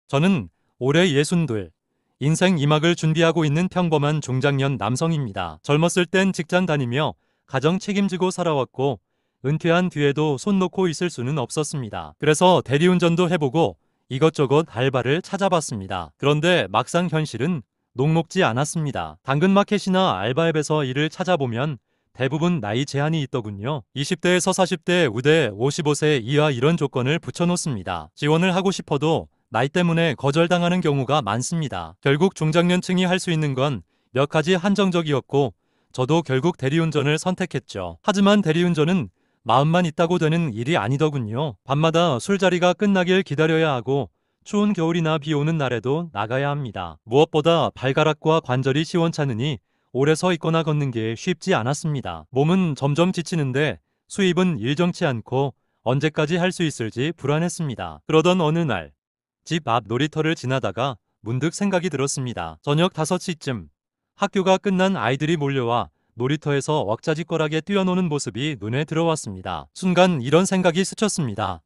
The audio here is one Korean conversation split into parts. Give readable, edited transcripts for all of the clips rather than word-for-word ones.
저는 올해 62, 인생 2막을 준비하고 있는 평범한 중장년 남성입니다. 젊었을 땐 직장 다니며 가정 책임지고 살아왔고 은퇴한 뒤에도 손 놓고 있을 수는 없었습니다. 그래서 대리운전도 해보고 이것저것 알바를 찾아봤습니다. 그런데 막상 현실은 녹록지 않았습니다. 당근마켓이나 알바앱에서 일을 찾아보면 대부분 나이 제한이 있더군요. 20대에서 40대 우대 55세 이하 이런 조건을 붙여놓습니다. 지원을 하고 싶어도 나이 때문에 거절당하는 경우가 많습니다. 결국 중장년층이 할 수 있는 건 몇 가지 한정적이었고 저도 결국 대리운전을 선택했죠. 하지만 대리운전은 마음만 있다고 되는 일이 아니더군요. 밤마다 술자리가 끝나길 기다려야 하고 추운 겨울이나 비 오는 날에도 나가야 합니다. 무엇보다 발가락과 관절이 시원찮으니 오래 서 있거나 걷는 게 쉽지 않았습니다. 몸은 점점 지치는데 수입은 일정치 않고 언제까지 할 수 있을지 불안했습니다. 그러던 어느 날 집 앞 놀이터를 지나다가 문득 생각이 들었습니다. 저녁 5시쯤 학교가 끝난 아이들이 몰려와 놀이터에서 왁자지껄하게 뛰어노는 모습이 눈에 들어왔습니다. 순간 이런 생각이 스쳤습니다.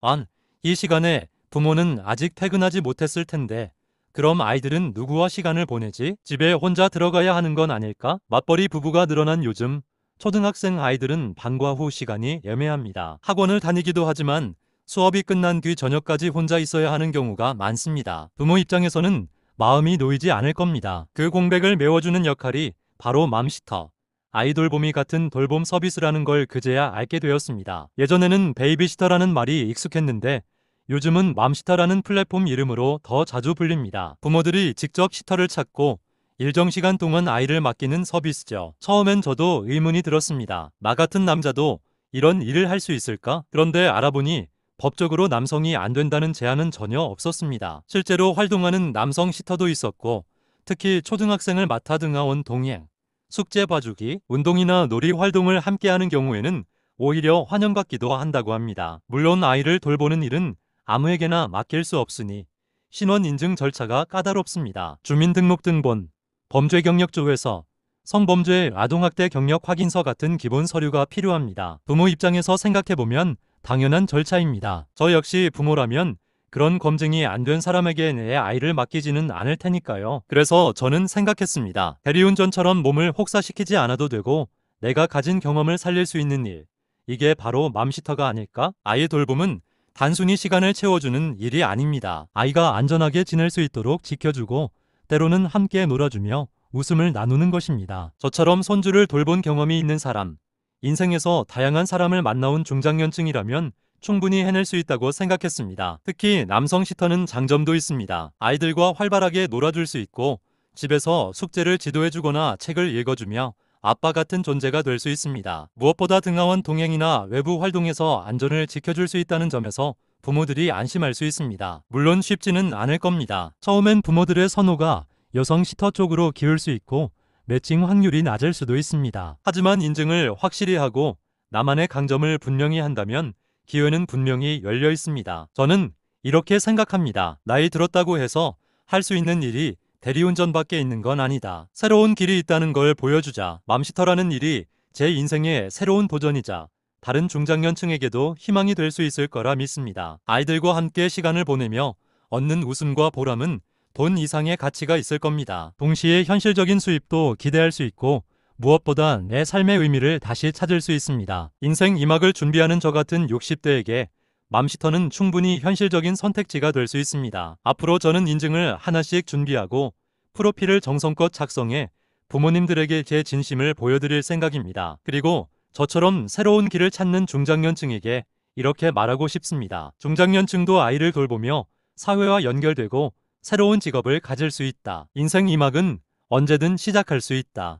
이 시간에 부모는 아직 퇴근하지 못했을 텐데 그럼 아이들은 누구와 시간을 보내지? 집에 혼자 들어가야 하는 건 아닐까? 맞벌이 부부가 늘어난 요즘 초등학생 아이들은 방과 후 시간이 애매합니다. 학원을 다니기도 하지만 수업이 끝난 뒤 저녁까지 혼자 있어야 하는 경우가 많습니다. 부모 입장에서는 마음이 놓이지 않을 겁니다. 그 공백을 메워주는 역할이 바로 맘시터, 아이돌봄이 같은 돌봄 서비스라는 걸 그제야 알게 되었습니다. 예전에는 베이비시터라는 말이 익숙했는데 요즘은 맘시터라는 플랫폼 이름으로 더 자주 불립니다. 부모들이 직접 시터를 찾고 일정 시간 동안 아이를 맡기는 서비스죠. 처음엔 저도 의문이 들었습니다. 나 같은 남자도 이런 일을 할 수 있을까? 그런데 알아보니 법적으로 남성이 안 된다는 제한은 전혀 없었습니다. 실제로 활동하는 남성 시터도 있었고 특히 초등학생을 맡아 등하원 동행, 숙제 봐주기, 운동이나 놀이 활동을 함께하는 경우에는 오히려 환영받기도 한다고 합니다. 물론 아이를 돌보는 일은 아무에게나 맡길 수 없으니 신원 인증 절차가 까다롭습니다. 주민등록등본, 범죄경력조회서, 성범죄 아동학대 경력 확인서 같은 기본 서류가 필요합니다. 부모 입장에서 생각해보면 당연한 절차입니다. 저 역시 부모라면 그런 검증이 안 된 사람에게 내 아이를 맡기지는 않을 테니까요. 그래서 저는 생각했습니다. 대리운전처럼 몸을 혹사시키지 않아도 되고 내가 가진 경험을 살릴 수 있는 일, 이게 바로 맘시터가 아닐까? 아이 돌봄은 단순히 시간을 채워주는 일이 아닙니다. 아이가 안전하게 지낼 수 있도록 지켜주고 때로는 함께 놀아주며 웃음을 나누는 것입니다. 저처럼 손주를 돌본 경험이 있는 사람, 인생에서 다양한 사람을 만나온 중장년층이라면 충분히 해낼 수 있다고 생각했습니다. 특히 남성 시터는 장점도 있습니다. 아이들과 활발하게 놀아줄 수 있고 집에서 숙제를 지도해주거나 책을 읽어주며 아빠 같은 존재가 될 수 있습니다. 무엇보다 등하원 동행이나 외부 활동에서 안전을 지켜줄 수 있다는 점에서 부모들이 안심할 수 있습니다. 물론 쉽지는 않을 겁니다. 처음엔 부모들의 선호가 여성 시터 쪽으로 기울 수 있고 매칭 확률이 낮을 수도 있습니다. 하지만 인증을 확실히 하고 나만의 강점을 분명히 한다면 기회는 분명히 열려 있습니다. 저는 이렇게 생각합니다. 나이 들었다고 해서 할 수 있는 일이 대리운전밖에 있는 건 아니다. 새로운 길이 있다는 걸 보여주자. 맘시터라는 일이 제 인생의 새로운 도전이자 다른 중장년층에게도 희망이 될 수 있을 거라 믿습니다. 아이들과 함께 시간을 보내며 얻는 웃음과 보람은 돈 이상의 가치가 있을 겁니다. 동시에 현실적인 수입도 기대할 수 있고 무엇보다 내 삶의 의미를 다시 찾을 수 있습니다. 인생 2막을 준비하는 저 같은 60대에게 맘시터는 충분히 현실적인 선택지가 될 수 있습니다. 앞으로 저는 인증을 하나씩 준비하고 프로필을 정성껏 작성해 부모님들에게 제 진심을 보여드릴 생각입니다. 그리고 저처럼 새로운 길을 찾는 중장년층에게 이렇게 말하고 싶습니다. 중장년층도 아이를 돌보며 사회와 연결되고 새로운 직업을 가질 수 있다. 인생 2막은 언제든 시작할 수 있다.